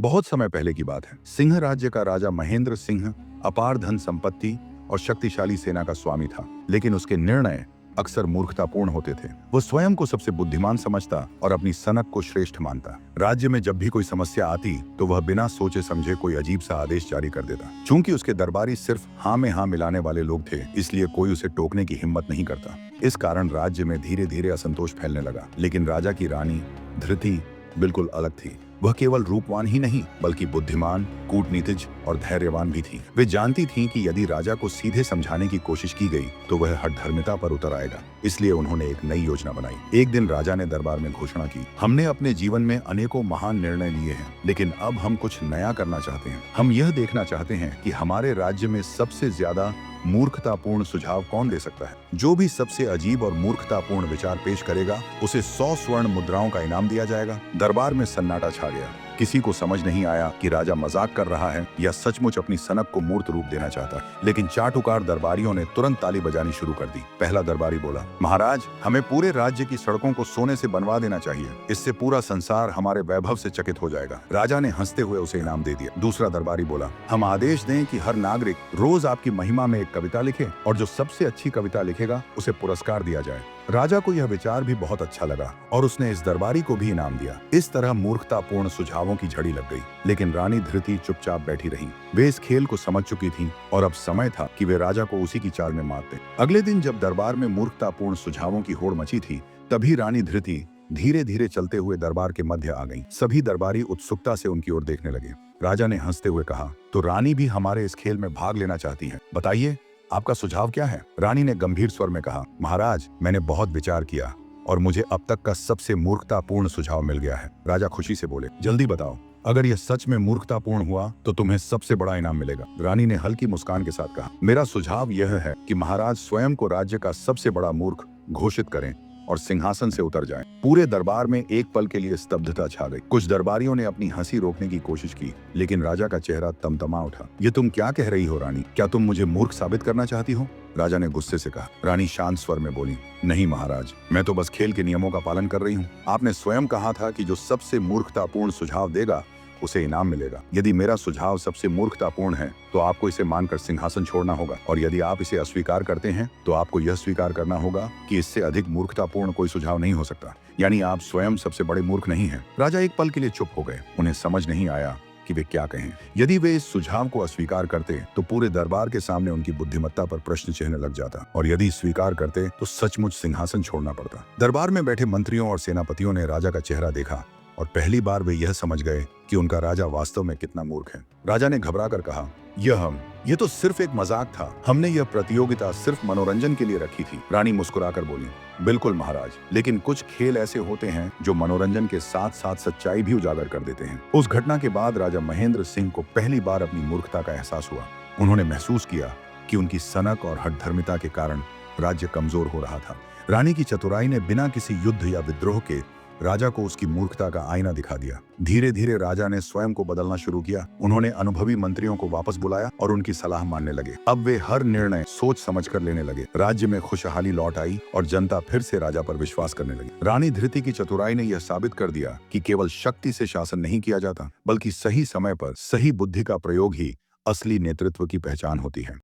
बहुत समय पहले की बात है। सिंह राज्य का राजा महेंद्र सिंह अपार धन संपत्ति और शक्तिशाली सेना का स्वामी था, लेकिन उसके निर्णय अक्सर मूर्खतापूर्ण होते थे। वो स्वयं को सबसे बुद्धिमान समझता और अपनी सनक को श्रेष्ठ मानता। राज्य में जब भी कोई समस्या आती तो वह बिना सोचे समझे कोई अजीब सा आदेश जारी कर देता। चूंकि उसके दरबारी सिर्फ हाँ में हाँ मिलाने वाले लोग थे, इसलिए कोई उसे टोकने की हिम्मत नहीं करता। इस कारण राज्य में धीरे धीरे असंतोष फैलने लगा। लेकिन राजा की रानी धृति बिल्कुल अलग थी। वह केवल रूपवान ही नहीं बल्कि बुद्धिमान, कूटनीतिज और धैर्यवान भी थी। वे जानती थीं कि यदि राजा को सीधे समझाने की कोशिश की गई तो वह हठधर्मिता पर उतर आएगा। इसलिए उन्होंने एक नई योजना बनाई। एक दिन राजा ने दरबार में घोषणा की, हमने अपने जीवन में अनेकों महान निर्णय लिए हैं, लेकिन अब हम कुछ नया करना चाहते हैं। हम यह देखना चाहते हैं कि हमारे राज्य में सबसे ज्यादा मूर्खतापूर्ण सुझाव कौन दे सकता है। जो भी सबसे अजीब और मूर्खतापूर्ण विचार पेश करेगा उसे 100 स्वर्ण मुद्राओं का इनाम दिया जाएगा। दरबार में सन्नाटा छा गया। किसी को समझ नहीं आया कि राजा मजाक कर रहा है या सचमुच अपनी सनक को मूर्त रूप देना चाहता है। लेकिन चाटुकार दरबारियों ने तुरंत ताली बजानी शुरू कर दी। पहला दरबारी बोला, महाराज, हमें पूरे राज्य की सड़कों को सोने से बनवा देना चाहिए। इससे पूरा संसार हमारे वैभव से चकित हो जाएगा। राजा ने हंसते हुए उसे इनाम दे दिया। दूसरा दरबारी बोला, हम आदेश दें कि हर नागरिक रोज आपकी महिमा में एक कविता लिखे और जो सबसे अच्छी कविता लिखेगा उसे पुरस्कार दिया जाए। राजा को यह विचार भी बहुत अच्छा लगा और उसने इस दरबारी को भी इनाम दिया। इस तरह मूर्खतापूर्ण सुझावों की झड़ी लग गई। लेकिन रानी धृति चुपचाप बैठी रही। वे इस खेल को समझ चुकी थीं और अब समय था कि वे राजा को उसी की चाल में मात दें। अगले दिन जब दरबार में मूर्खतापूर्ण सुझावों की होड़ मची थी, तभी रानी धृति धीरे धीरे चलते हुए दरबार के मध्य आ गई। सभी दरबारी उत्सुकता से उनकी ओर देखने लगे। राजा ने हंसते हुए कहा, तो रानी भी हमारे इस खेल में भाग लेना चाहती है, बताइए आपका सुझाव क्या है। रानी ने गंभीर स्वर में कहा, महाराज, मैंने बहुत विचार किया और मुझे अब तक का सबसे मूर्खतापूर्ण सुझाव मिल गया है। राजा खुशी से बोले, जल्दी बताओ, अगर यह सच में मूर्खतापूर्ण हुआ तो तुम्हें सबसे बड़ा इनाम मिलेगा। रानी ने हल्की मुस्कान के साथ कहा, मेरा सुझाव यह है कि महाराज स्वयं को राज्य का सबसे बड़ा मूर्ख घोषित करें और सिंहासन से उतर जाएं। पूरे दरबार में एक पल के लिए स्तब्धता छा गई। कुछ दरबारियों ने अपनी हंसी रोकने की कोशिश की, लेकिन राजा का चेहरा तमतमा उठा। ये तुम क्या कह रही हो रानी? क्या तुम मुझे मूर्ख साबित करना चाहती हो? राजा ने गुस्से से कहा। रानी शांत स्वर में बोली, नहीं महाराज, मैं तो बस खेल के नियमों का पालन कर रही हूँ। आपने स्वयं कहा था कि जो सबसे मूर्खतापूर्ण सुझाव देगा उसे इनाम मिलेगा। यदि मेरा सुझाव सबसे मूर्खतापूर्ण है तो आपको इसे मानकर सिंहासन छोड़ना होगा, और यदि आप इसे अस्वीकार करते हैं तो आपको यह स्वीकार करना होगा कि इससे अधिक मूर्खतापूर्ण कोई सुझाव नहीं हो सकता। यानी आप स्वयं सबसे बड़े मूर्ख नहीं हैं। राजा एक पल के लिए चुप हो गए। उन्हें समझ नहीं आया कि वे क्या कहें। यदि वे इस सुझाव को अस्वीकार करते तो पूरे दरबार के सामने उनकी बुद्धिमत्ता पर प्रश्न चिन्ह लग जाता, और यदि स्वीकार करते तो सचमुच सिंहासन छोड़ना पड़ता। दरबार में बैठे मंत्रियों और सेनापतियों ने राजा का चेहरा देखा और पहली बार वे यह समझ गए कि उनका राजा वास्तव में कितना मूर्ख है। राजा ने घबराकर कहा, यह तो सिर्फ एक मजाक था। हमने यह प्रतियोगिता सिर्फ मनोरंजन के लिए रखी थी। रानी मुस्कुराकर बोली, बिल्कुल महाराज, लेकिन कुछ खेल ऐसे होते हैं जो मनोरंजन के साथ साथ सच्चाई भी उजागर कर देते हैं। उस घटना के बाद राजा महेंद्र सिंह को पहली बार अपनी मूर्खता का एहसास हुआ। उन्होंने महसूस किया कि उनकी सनक और हठधर्मिता के कारण राज्य कमजोर हो रहा था। रानी की चतुराई ने बिना किसी युद्ध या विद्रोह के राजा को उसकी मूर्खता का आईना दिखा दिया। धीरे धीरे राजा ने स्वयं को बदलना शुरू किया। उन्होंने अनुभवी मंत्रियों को वापस बुलाया और उनकी सलाह मानने लगे। अब वे हर निर्णय सोच समझ कर लेने लगे। राज्य में खुशहाली लौट आई और जनता फिर से राजा पर विश्वास करने लगी। रानी धृति की चतुराई ने यह साबित कर दिया कि केवल शक्ति से शासन नहीं किया जाता, बल्कि सही समय पर सही बुद्धि का प्रयोग ही असली नेतृत्व की पहचान होती है।